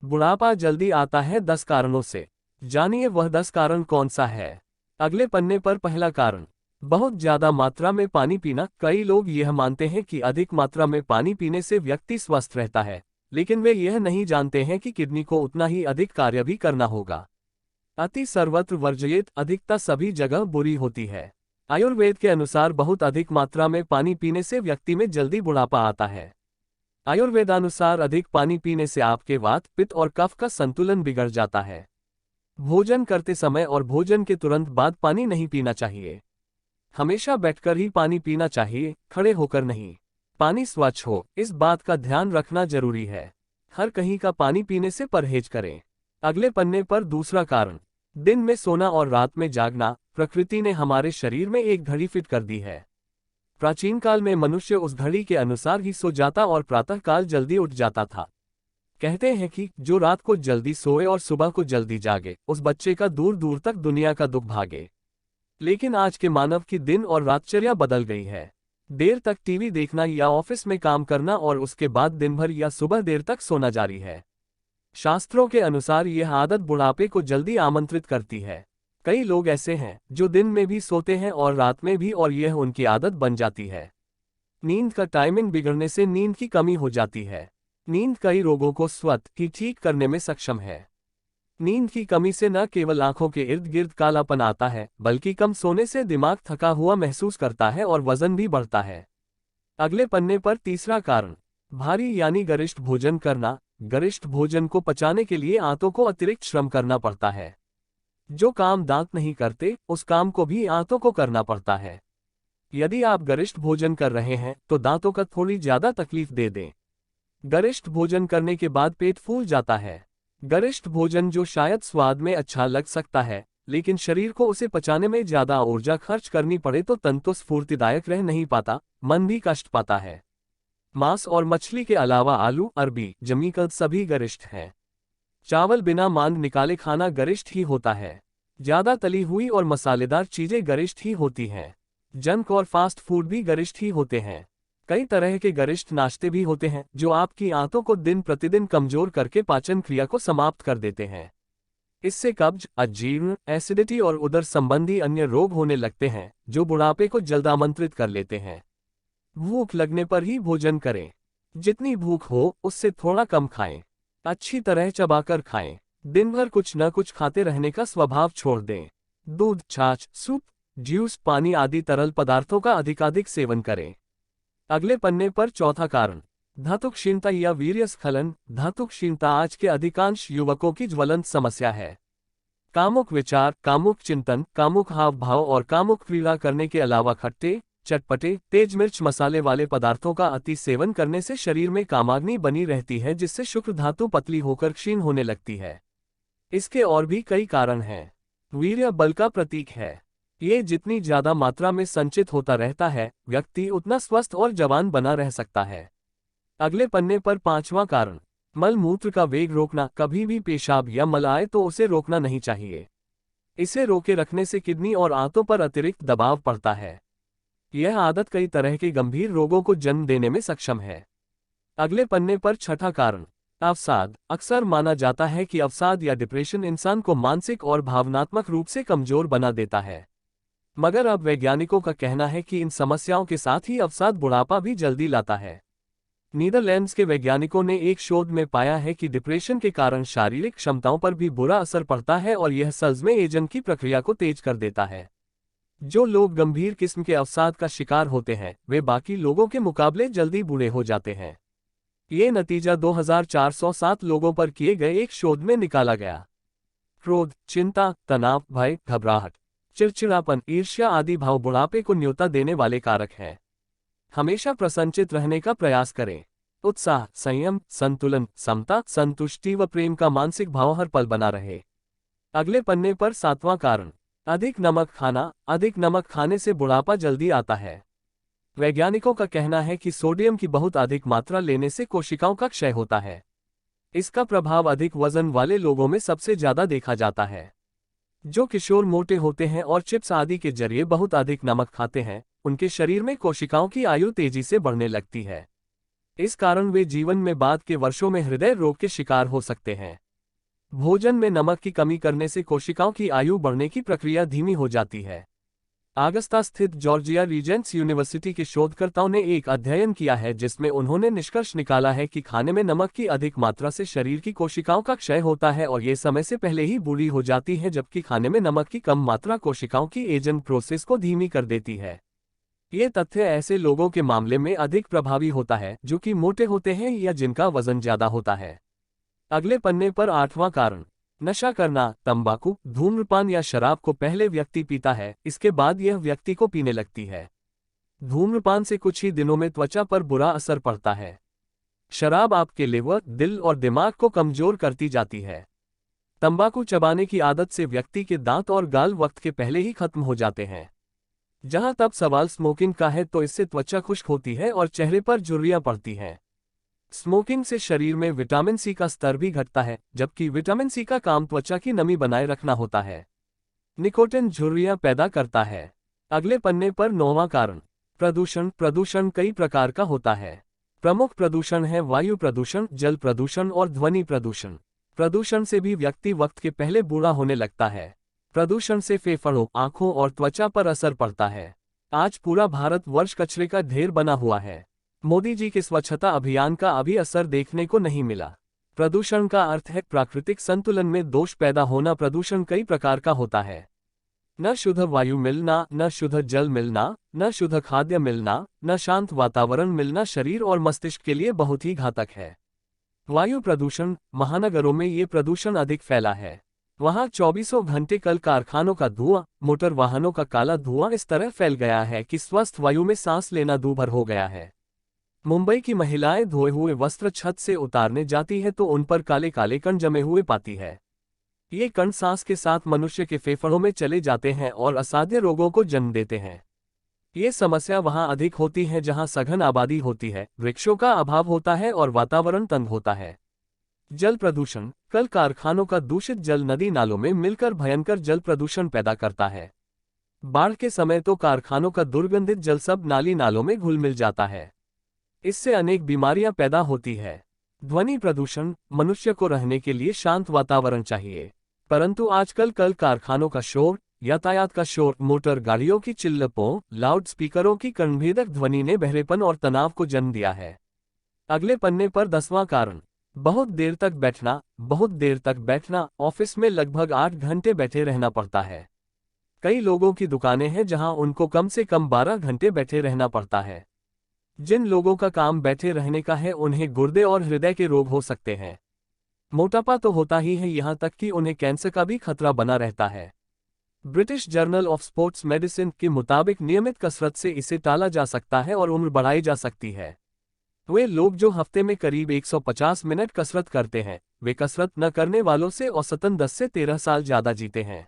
बुढ़ापा जल्दी आता है 10 कारणों से। जानिए वह 10 कारण कौन सा है। अगले पन्ने पर पहला कारण, बहुत ज्यादा मात्रा में पानी पीना। कई लोग यह मानते हैं कि अधिक मात्रा में पानी पीने से व्यक्ति स्वस्थ रहता है, लेकिन वे यह नहीं जानते हैं कि किडनी को उतना ही अधिक कार्य भी करना होगा। अति सर्वत्र वर्जयेत, अधिकता सभी जगह बुरी होती है। आयुर्वेद के अनुसार बहुत अधिक मात्रा में पानी पीने से व्यक्ति में जल्दी बुढ़ापा आता है। आयुर्वेदानुसार अधिक पानी पीने से आपके वात, पित्त और कफ का संतुलन बिगड़ जाता है। भोजन करते समय और भोजन के तुरंत बाद पानी नहीं पीना चाहिए। हमेशा बैठकर ही पानी पीना चाहिए, खड़े होकर नहीं। पानी स्वच्छ हो, इस बात का ध्यान रखना जरूरी है। हर कहीं का पानी पीने से परहेज करें। अगले पन्ने पर दूसरा कारण, दिन में सोना और रात में जागना। प्रकृति ने हमारे शरीर में एक घड़ी फिट कर दी है। प्राचीन काल में मनुष्य उस घड़ी के अनुसार ही सो जाता और प्रातः काल जल्दी उठ जाता था। कहते हैं कि जो रात को जल्दी सोए और सुबह को जल्दी जागे, उस बच्चे का दूर दूर तक दुनिया का दुख भागे। लेकिन आज के मानव की दिन और रातचर्या बदल गई है। देर तक टीवी देखना या ऑफिस में काम करना और उसके बाद दिन भर या सुबह देर तक सोना जारी है। शास्त्रों के अनुसार यह आदत बुढ़ापे को जल्दी आमंत्रित करती है। कई लोग ऐसे हैं जो दिन में भी सोते हैं और रात में भी, और यह उनकी आदत बन जाती है। नींद का टाइमिंग बिगड़ने से नींद की कमी हो जाती है। नींद कई रोगों को स्वतः ही ठीक करने में सक्षम है। नींद की कमी से न केवल आंखों के इर्द गिर्द कालापन आता है, बल्कि कम सोने से दिमाग थका हुआ महसूस करता है और वजन भी बढ़ता है। अगले पन्ने पर तीसरा कारण, भारी यानी गरिष्ठ भोजन करना। गरिष्ठ भोजन को पचाने के लिए आंतों को अतिरिक्त श्रम करना पड़ता है। जो काम दांत नहीं करते, उस काम को भी आंतों को करना पड़ता है। यदि आप गरिष्ठ भोजन कर रहे हैं तो दांतों का थोड़ी ज्यादा तकलीफ दे दें। गरिष्ठ भोजन करने के बाद पेट फूल जाता है। गरिष्ठ भोजन जो शायद स्वाद में अच्छा लग सकता है, लेकिन शरीर को उसे पचाने में ज्यादा ऊर्जा खर्च करनी पड़े तो तन तो स्फूर्तिदायक रह नहीं पाता, मन भी कष्ट पाता है। मांस और मछली के अलावा आलू, अरबी, जमीकंद सभी गरिष्ठ हैं। चावल बिना मांद निकाले खाना गरिष्ठ ही होता है। ज्यादा तली हुई और मसालेदार चीजें गरिष्ठ ही होती हैं। जंक और फास्ट फूड भी गरिष्ठ ही होते हैं। कई तरह के गरिष्ठ नाश्ते भी होते हैं जो आपकी आंतों को दिन प्रतिदिन कमजोर करके पाचन क्रिया को समाप्त कर देते हैं। इससे कब्ज, अजीर्ण, एसिडिटी और उदर संबंधी अन्य रोग होने लगते हैं, जो बुढ़ापे को जल्द आमंत्रित कर लेते हैं। भूख लगने पर ही भोजन करें। जितनी भूख हो उससे थोड़ा कम खाएं। अच्छी तरह चबाकर खाएं। दिन भर कुछ न कुछ खाते रहने का स्वभाव छोड़ दें। दूध, छाछ, सूप, जूस, पानी आदि तरल पदार्थों का अधिकाधिक सेवन करें। अगले पन्ने पर चौथा कारण, धातु क्षीणता या वीर्यस्खलन। धातु क्षीणता आज के अधिकांश युवकों की ज्वलंत समस्या है। कामुक विचार, कामुक चिंतन, कामुक हाव भाव और कामुक क्रीड़ा करने के अलावा खट्टे, चटपटे, तेज मिर्च मसाले वाले पदार्थों का अति सेवन करने से शरीर में कामाग्नि बनी रहती है, जिससे शुक्र धातु पतली होकर क्षीण होने लगती है। इसके और भी कई कारण हैं। वीर्य बल का प्रतीक है। ये जितनी ज्यादा मात्रा में संचित होता रहता है, व्यक्ति उतना स्वस्थ और जवान बना रह सकता है। अगले पन्ने पर पांचवां कारण, मल मूत्र का वेग रोकना। कभी भी पेशाब या मल आए तो उसे रोकना नहीं चाहिए। इसे रोके रखने से किडनी और आंतों पर अतिरिक्त दबाव पड़ता है। यह आदत कई तरह के गंभीर रोगों को जन्म देने में सक्षम है। अगले पन्ने पर छठा कारण, अवसाद। अक्सर माना जाता है कि अवसाद या डिप्रेशन इंसान को मानसिक और भावनात्मक रूप से कमजोर बना देता है, मगर अब वैज्ञानिकों का कहना है कि इन समस्याओं के साथ ही अवसाद बुढ़ापा भी जल्दी लाता है। नीदरलैंड्स के वैज्ञानिकों ने एक शोध में पाया है कि डिप्रेशन के कारण शारीरिक क्षमताओं पर भी बुरा असर पड़ता है और यह सेल्स में एजन की प्रक्रिया को तेज कर देता है। जो लोग गंभीर किस्म के अवसाद का शिकार होते हैं, वे बाकी लोगों के मुकाबले जल्दी बूढ़े हो जाते हैं। ये नतीजा 2407 लोगों पर किए गए एक शोध में निकाला गया। क्रोध, चिंता, तनाव, भय, घबराहट, चिड़चिड़ापन, ईर्ष्या आदि भाव बुढ़ापे को न्योता देने वाले कारक हैं। हमेशा प्रसन्नचित्त रहने का प्रयास करें। उत्साह, संयम, संतुलन, समता, संतुष्टि व प्रेम का मानसिक भाव हर पल बना रहे। अगले पन्ने पर सातवां कारण, अधिक नमक खाना। अधिक नमक खाने से बुढ़ापा जल्दी आता है। वैज्ञानिकों का कहना है कि सोडियम की बहुत अधिक मात्रा लेने से कोशिकाओं का क्षय होता है। इसका प्रभाव अधिक वजन वाले लोगों में सबसे ज्यादा देखा जाता है। जो किशोर मोटे होते हैं और चिप्स आदि के जरिए बहुत अधिक नमक खाते हैं, उनके शरीर में कोशिकाओं की आयु तेजी से बढ़ने लगती है। इस कारण वे जीवन में बाद के वर्षों में हृदय रोग के शिकार हो सकते हैं। भोजन में नमक की कमी करने से कोशिकाओं की आयु बढ़ने की प्रक्रिया धीमी हो जाती है। ऑगस्टा स्थित जॉर्जिया रीजेंट्स यूनिवर्सिटी के शोधकर्ताओं ने एक अध्ययन किया है जिसमें उन्होंने निष्कर्ष निकाला है कि खाने में नमक की अधिक मात्रा से शरीर की कोशिकाओं का क्षय होता है और ये समय से पहले ही बुरी हो जाती है, जबकि खाने में नमक की कम मात्रा कोशिकाओं की एजिंग प्रोसेस को धीमी कर देती है। ये तथ्य ऐसे लोगों के मामले में अधिक प्रभावी होता है जो कि मोटे होते हैं या जिनका वजन ज्यादा होता है। अगले पन्ने पर 8वां कारण, नशा करना। तंबाकू, धूम्रपान या शराब को पहले व्यक्ति पीता है, इसके बाद यह व्यक्ति को पीने लगती है। धूम्रपान से कुछ ही दिनों में त्वचा पर बुरा असर पड़ता है। शराब आपके लिवर, दिल और दिमाग को कमजोर करती जाती है। तंबाकू चबाने की आदत से व्यक्ति के दांत और गाल वक्त के पहले ही खत्म हो जाते हैं। जहां तब सवाल स्मोकिंग का है तो इससे त्वचा खुश्क होती है और चेहरे पर झुर्रियां पड़ती हैं। स्मोकिंग से शरीर में विटामिन सी का स्तर भी घटता है, जबकि विटामिन सी का काम त्वचा की नमी बनाए रखना होता है। निकोटिन झुर्रियां पैदा करता है। अगले पन्ने पर 9वां कारण, प्रदूषण। प्रदूषण कई प्रकार का होता है। प्रमुख प्रदूषण है वायु प्रदूषण, जल प्रदूषण और ध्वनि प्रदूषण। प्रदूषण से भी व्यक्ति वक्त के पहले बूढ़ा होने लगता है। प्रदूषण से फेफड़ों, आंखों और त्वचा पर असर पड़ता है। आज पूरा भारत वर्ष कचरे का ढेर बना हुआ है। मोदी जी के स्वच्छता अभियान का अभी असर देखने को नहीं मिला। प्रदूषण का अर्थ है प्राकृतिक संतुलन में दोष पैदा होना। प्रदूषण कई प्रकार का होता है। न शुद्ध वायु मिलना, न शुद्ध जल मिलना, न शुद्ध खाद्य मिलना, न शांत वातावरण मिलना शरीर और मस्तिष्क के लिए बहुत ही घातक है। वायु प्रदूषण, महानगरों में ये प्रदूषण अधिक फैला है। वहां 24 घंटे कल कारखानों का धुआं, मोटर वाहनों का काला धुआं इस तरह फैल गया है कि स्वस्थ वायु में सांस लेना दूभर हो गया है। मुंबई की महिलाएं धोए हुए वस्त्र छत से उतारने जाती है तो उन पर काले काले कण जमे हुए पाती है। ये कण सांस के साथ मनुष्य के फेफड़ों में चले जाते हैं और असाध्य रोगों को जन्म देते हैं। ये समस्या वहां अधिक होती है जहां सघन आबादी होती है, वृक्षों का अभाव होता है और वातावरण तंग होता है। जल प्रदूषण, कल कारखानों का दूषित जल नदी नालों में मिलकर भयंकर जल प्रदूषण पैदा करता है। बाढ़ के समय तो कारखानों का दुर्गंधित जल सब नाली नालों में घुल मिल जाता है। इससे अनेक बीमारियां पैदा होती है। ध्वनि प्रदूषण, मनुष्य को रहने के लिए शांत वातावरण चाहिए, परंतु आजकल कल कारखानों का शोर, यातायात का शोर, मोटर गाड़ियों की चिल्लपों, लाउड स्पीकरों की कर्णभेदक ध्वनि ने बहरेपन और तनाव को जन्म दिया है। अगले पन्ने पर 10वां कारण, बहुत देर तक बैठना। बहुत देर तक बैठना, ऑफिस में लगभग 8 घंटे बैठे रहना पड़ता है। कई लोगों की दुकानें हैं जहां उनको कम से कम 12 घंटे बैठे रहना पड़ता है। जिन लोगों का काम बैठे रहने का है उन्हें गुर्दे और हृदय के रोग हो सकते हैं। मोटापा तो होता ही है, यहां तक कि उन्हें कैंसर का भी खतरा बना रहता है। British journal of sports medicine के मुताबिक नियमित कसरत से इसे टाला जा सकता है और उम्र बढ़ाई जा सकती है। वे लोग जो हफ्ते में करीब 150 मिनट कसरत करते हैं, वे कसरत न करने वालों से औसतन 10 से 13 साल ज्यादा जीते हैं।